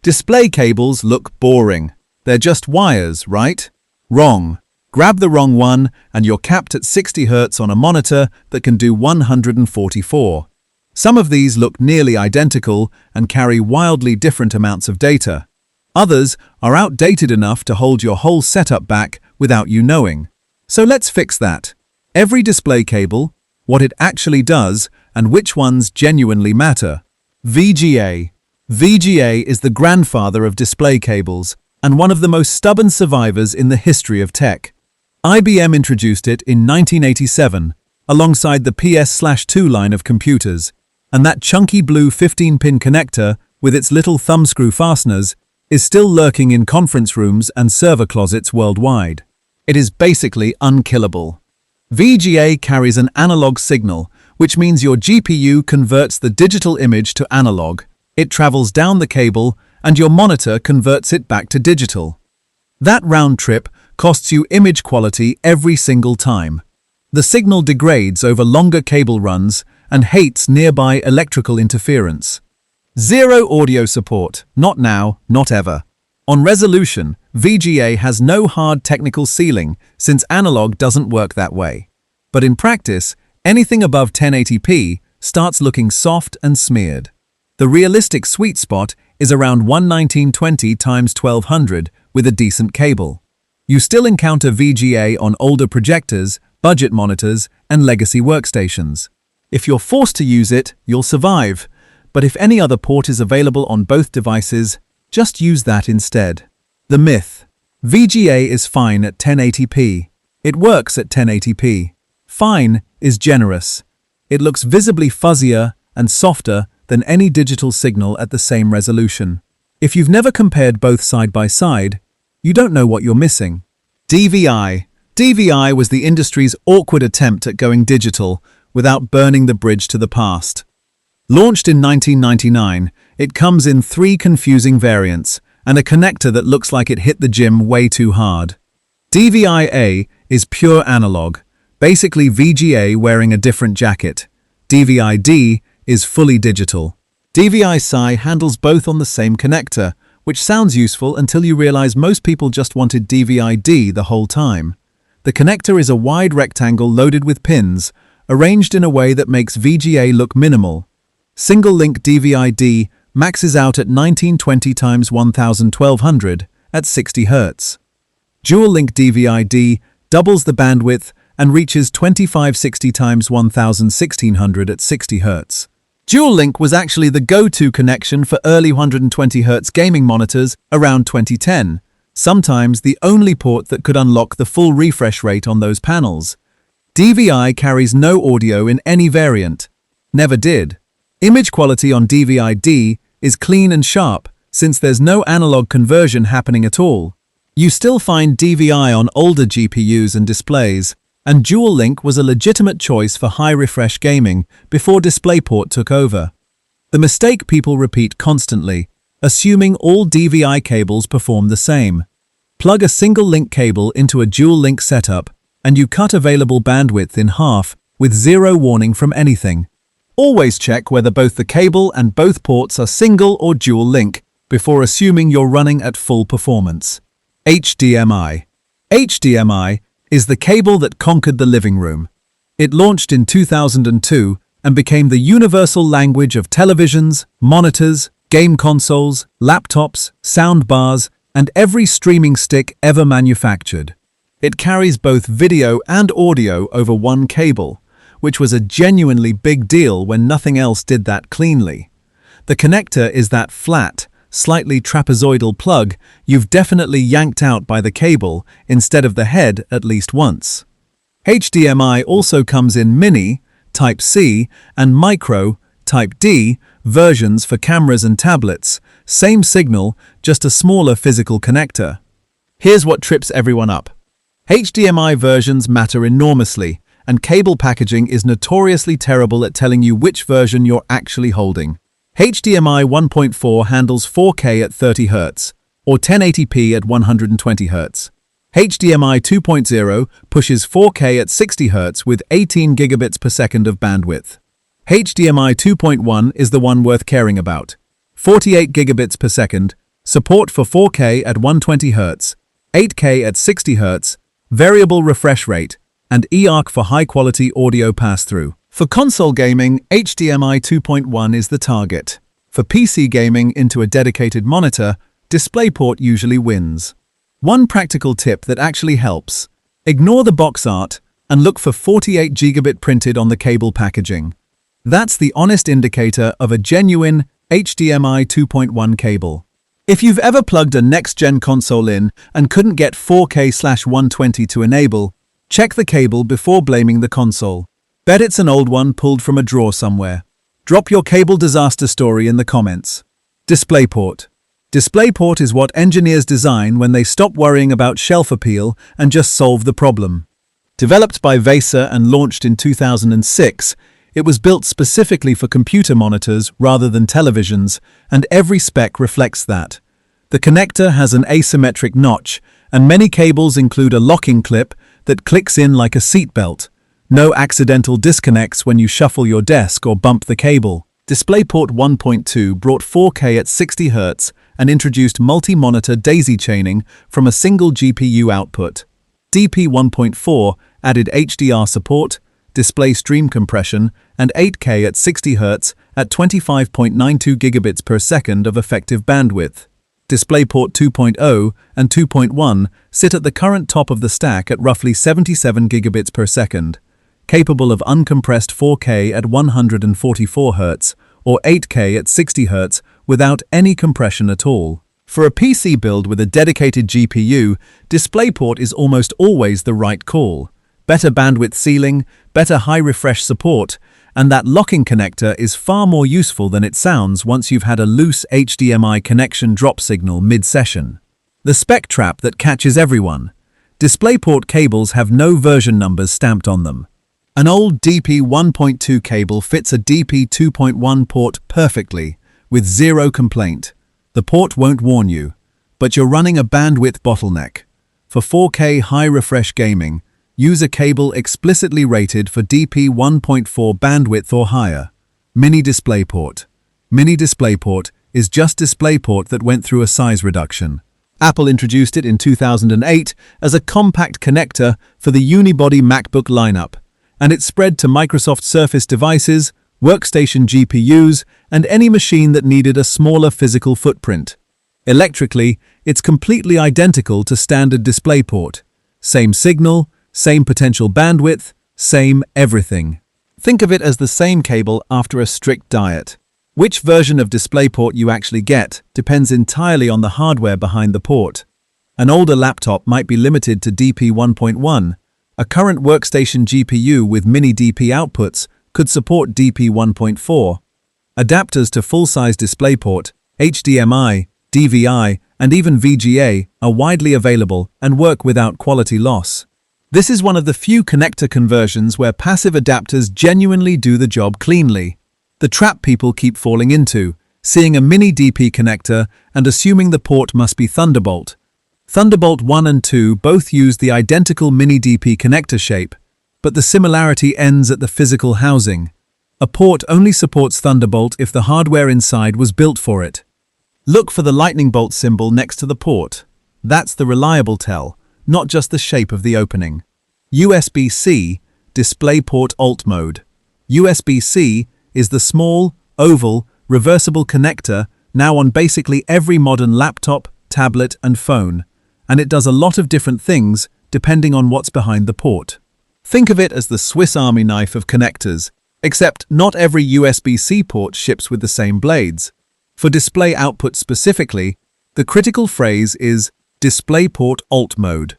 Display cables look boring. They're just wires, right? Wrong. Grab the wrong one and you're capped at 60 Hz on a monitor that can do 144. Some of these look nearly identical and carry wildly different amounts of data. Others are outdated enough to hold your whole setup back without you knowing. So let's fix that. Every display cable, what it actually does, and which ones genuinely matter. VGA. VGA is the grandfather of display cables and one of the most stubborn survivors in the history of tech. IBM introduced it in 1987 alongside the PS/2 line of computers, and that chunky blue 15-pin connector with its little thumbscrew fasteners is still lurking in conference rooms and server closets worldwide. It is basically unkillable. VGA carries an analog signal, which means your GPU converts the digital image to analog. It travels down the cable, and your monitor converts it back to digital. That round trip costs you image quality every single time. The signal degrades over longer cable runs and hates nearby electrical interference. Zero audio support, not now, not ever. On resolution, VGA has no hard technical ceiling since analog doesn't work that way. But in practice, anything above 1080p starts looking soft and smeared. The realistic sweet spot is around 11920 x 1200 with a decent cable. You still encounter VGA on older projectors, budget monitors, and legacy workstations. If you're forced to use it, you'll survive. But if any other port is available on both devices, just use that instead. The myth. VGA is fine at 1080p. It works at 1080p. Fine is generous. It looks visibly fuzzier and softer than any digital signal at the same resolution. If you've never compared both side by side, you don't know what you're missing. DVI. DVI was the industry's awkward attempt at going digital without burning the bridge to the past. Launched in 1999, it comes in 3 confusing variants and a connector that looks like it hit the gym way too hard. DVI-A is pure analog, basically VGA wearing a different jacket. DVI-D is fully digital. DVI-SI handles both on the same connector, which sounds useful until you realize most people just wanted DVI-D the whole time. The connector is a wide rectangle loaded with pins, arranged in a way that makes VGA look minimal. Single-link DVI-D maxes out at 1920 x 1200 at 60 Hz. Dual-link DVI-D doubles the bandwidth and reaches 2560 x 1600 at 60 Hz. Dual-link was actually the go-to connection for early 120 Hz gaming monitors around 2010, sometimes the only port that could unlock the full refresh rate on those panels. DVI carries no audio in any variant. Never did. Image quality on DVI-D is clean and sharp, since there's no analog conversion happening at all. You still find DVI on older GPUs and displays, and Dual Link was a legitimate choice for high-refresh gaming before DisplayPort took over. The mistake people repeat constantly, assuming all DVI cables perform the same. Plug a single-link cable into a dual-link setup, and you cut available bandwidth in half with zero warning from anything. Always check whether both the cable and both ports are single or dual link before assuming you're running at full performance. HDMI. HDMI is the cable that conquered the living room. It launched in 2002 and became the universal language of televisions, monitors, game consoles, laptops, soundbars, and every streaming stick ever manufactured. It carries both video and audio over one cable, which was a genuinely big deal when nothing else did that cleanly. The connector is that flat, slightly trapezoidal plug you've definitely yanked out by the cable instead of the head at least once. HDMI also comes in Mini, Type-C, and Micro, Type-D, versions for cameras and tablets. Same signal, just a smaller physical connector. Here's what trips everyone up. HDMI versions matter enormously, and cable packaging is notoriously terrible at telling you which version you're actually holding. HDMI 1.4 handles 4K at 30 Hz, or 1080p at 120 Hz. HDMI 2.0 pushes 4K at 60 Hz with 18 gigabits per second of bandwidth. HDMI 2.1 is the one worth caring about. 48 gigabits per second, Support for 4K at 120Hz, 8K at 60Hz, variable refresh rate, and eARC for high-quality audio pass-through. For console gaming, HDMI 2.1 is the target. For PC gaming into a dedicated monitor, DisplayPort usually wins. One practical tip that actually helps: ignore the box art and look for 48 gigabit printed on the cable packaging. That's the honest indicator of a genuine HDMI 2.1 cable. If you've ever plugged a next-gen console in and couldn't get 4K/120 to enable, check the cable before blaming the console. Bet it's an old one pulled from a drawer somewhere. Drop your cable disaster story in the comments. DisplayPort. DisplayPort is what engineers design when they stop worrying about shelf appeal and just solve the problem. Developed by VESA and launched in 2006, it was built specifically for computer monitors rather than televisions, and every spec reflects that. The connector has an asymmetric notch, and many cables include a locking clip that clicks in like a seatbelt. No accidental disconnects when you shuffle your desk or bump the cable. DisplayPort 1.2 brought 4K at 60Hz and introduced multi-monitor daisy chaining from a single GPU output. DP 1.4 added HDR support, display stream compression, and 8K at 60Hz at 25.92 gigabits per second of effective bandwidth. DisplayPort 2.0 and 2.1 sit at the current top of the stack at roughly 77 gigabits per second, capable of uncompressed 4K at 144 Hz or 8K at 60 Hz without any compression at all. For a PC build with a dedicated GPU, DisplayPort is almost always the right call. Better bandwidth ceiling, better high refresh support, and that locking connector is far more useful than it sounds once you've had a loose HDMI connection drop signal mid-session. The spec trap that catches everyone. DisplayPort cables have no version numbers stamped on them. An old DP 1.2 cable fits a DP 2.1 port perfectly, with zero complaint. The port won't warn you, but you're running a bandwidth bottleneck. For 4K high refresh gaming, use a cable explicitly rated for DP 1.4 bandwidth or higher. Mini DisplayPort. Mini DisplayPort is just DisplayPort that went through a size reduction. Apple introduced it in 2008 as a compact connector for the unibody MacBook lineup, and it spread to Microsoft Surface devices, workstation GPUs, and any machine that needed a smaller physical footprint. Electrically, it's completely identical to standard DisplayPort. Same signal, same potential bandwidth, same everything. Think of it as the same cable after a strict diet. Which version of DisplayPort you actually get depends entirely on the hardware behind the port. An older laptop might be limited to DP 1.1. A current workstation GPU with mini DP outputs could support DP 1.4. Adapters to full-size DisplayPort, HDMI, DVI, and even VGA are widely available and work without quality loss. This is one of the few connector conversions where passive adapters genuinely do the job cleanly. The trap people keep falling into, seeing a mini DP connector and assuming the port must be Thunderbolt. Thunderbolt 1 and 2 both use the identical mini DP connector shape, but the similarity ends at the physical housing. A port only supports Thunderbolt if the hardware inside was built for it. Look for the lightning bolt symbol next to the port. That's the reliable tell, not just the shape of the opening. USB-C, DisplayPort Alt Mode. USB-C is the small, oval, reversible connector now on basically every modern laptop, tablet, and phone, and it does a lot of different things depending on what's behind the port. Think of it as the Swiss Army knife of connectors, except not every USB-C port ships with the same blades. For display output specifically, the critical phrase is DisplayPort Alt Mode.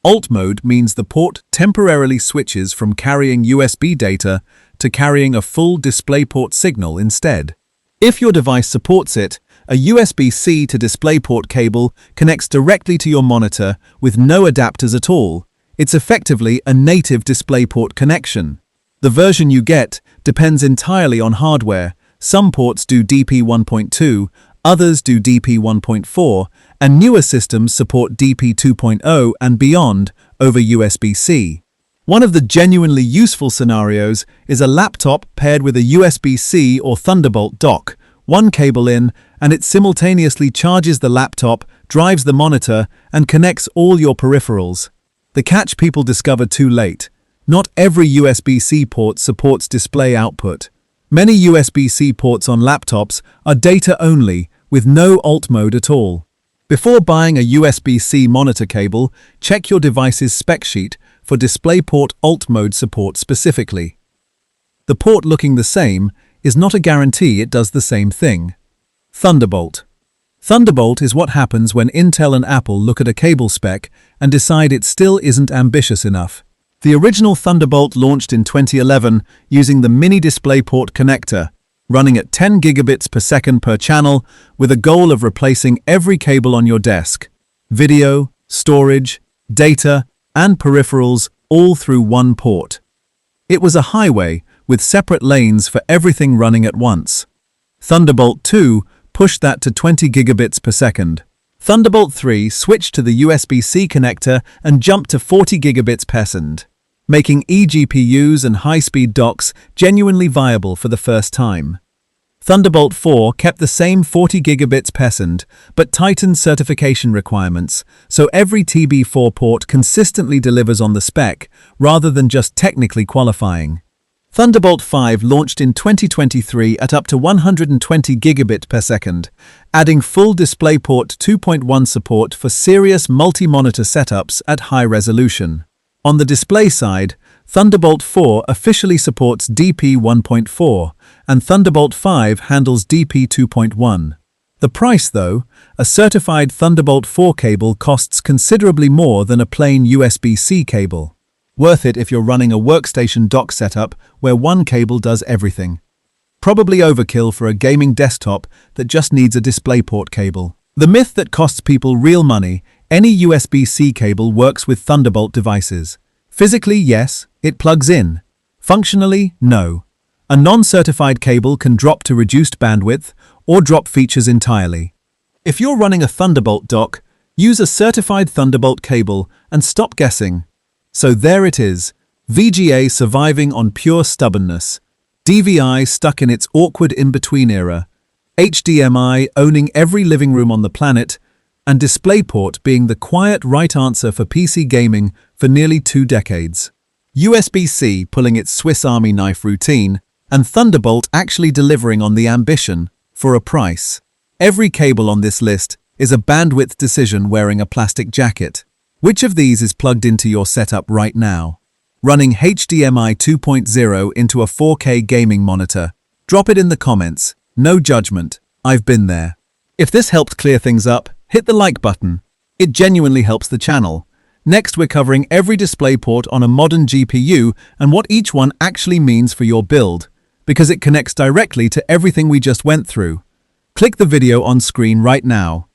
Alt Mode means the port temporarily switches from carrying USB data to carrying a full DisplayPort signal instead. If your device supports it, a USB-C to DisplayPort cable connects directly to your monitor with no adapters at all. It's effectively a native DisplayPort connection. The version you get depends entirely on hardware. Some ports do DP 1.2, others do DP 1.4, and newer systems support DP 2.0 and beyond over USB-C. One of the genuinely useful scenarios is a laptop paired with a USB-C or Thunderbolt dock, one cable in and it simultaneously charges the laptop, drives the monitor, and connects all your peripherals. The catch people discovered too late: not every USB-C port supports display output. Many USB-C ports on laptops are data-only, with no alt mode at all. Before buying a USB-C monitor cable, check your device's spec sheet for DisplayPort alt mode support specifically. The port looking the same is not a guarantee it does the same thing. Thunderbolt. Thunderbolt is what happens when Intel and Apple look at a cable spec and decide it still isn't ambitious enough. The original Thunderbolt launched in 2011 using the mini DisplayPort connector, running at 10 gigabits per second per channel, with a goal of replacing every cable on your desk: video, storage, data, and peripherals, all through one port. It was a highway with separate lanes for everything running at once. Thunderbolt 2 pushed that to 20 gigabits per second. Thunderbolt 3 switched to the USB-C connector and jumped to 40 gigabits per second, making eGPUs and high-speed docks genuinely viable for the first time. Thunderbolt 4 kept the same 40 gigabits per second, but tightened certification requirements, so every TB4 port consistently delivers on the spec, rather than just technically qualifying. Thunderbolt 5 launched in 2023 at up to 120 gigabit per second, adding full DisplayPort 2.1 support for serious multi-monitor setups at high resolution. On the display side, Thunderbolt 4 officially supports DP 1.4, and Thunderbolt 5 handles DP 2.1. The price, though: a certified Thunderbolt 4 cable costs considerably more than a plain USB-C cable. Worth it if you're running a workstation dock setup where one cable does everything. Probably overkill for a gaming desktop that just needs a DisplayPort cable. The myth that costs people real money: any USB-C cable works with Thunderbolt devices. Physically, yes, it plugs in. Functionally, no. A non-certified cable can drop to reduced bandwidth or drop features entirely. If you're running a Thunderbolt dock, use a certified Thunderbolt cable and stop guessing. So there it is: VGA surviving on pure stubbornness, DVI stuck in its awkward in-between era, HDMI owning every living room on the planet, and DisplayPort being the quiet right answer for PC gaming for nearly 2 decades. USB-C pulling its Swiss Army knife routine, and Thunderbolt actually delivering on the ambition for a price. Every cable on this list is a bandwidth decision wearing a plastic jacket. Which of these is plugged into your setup right now? Running HDMI 2.0 into a 4K gaming monitor? Drop it in the comments. No judgment. I've been there. If this helped clear things up, hit the like button. It genuinely helps the channel. Next, we're covering every DisplayPort on a modern GPU and what each one actually means for your build, because it connects directly to everything we just went through. Click the video on screen right now.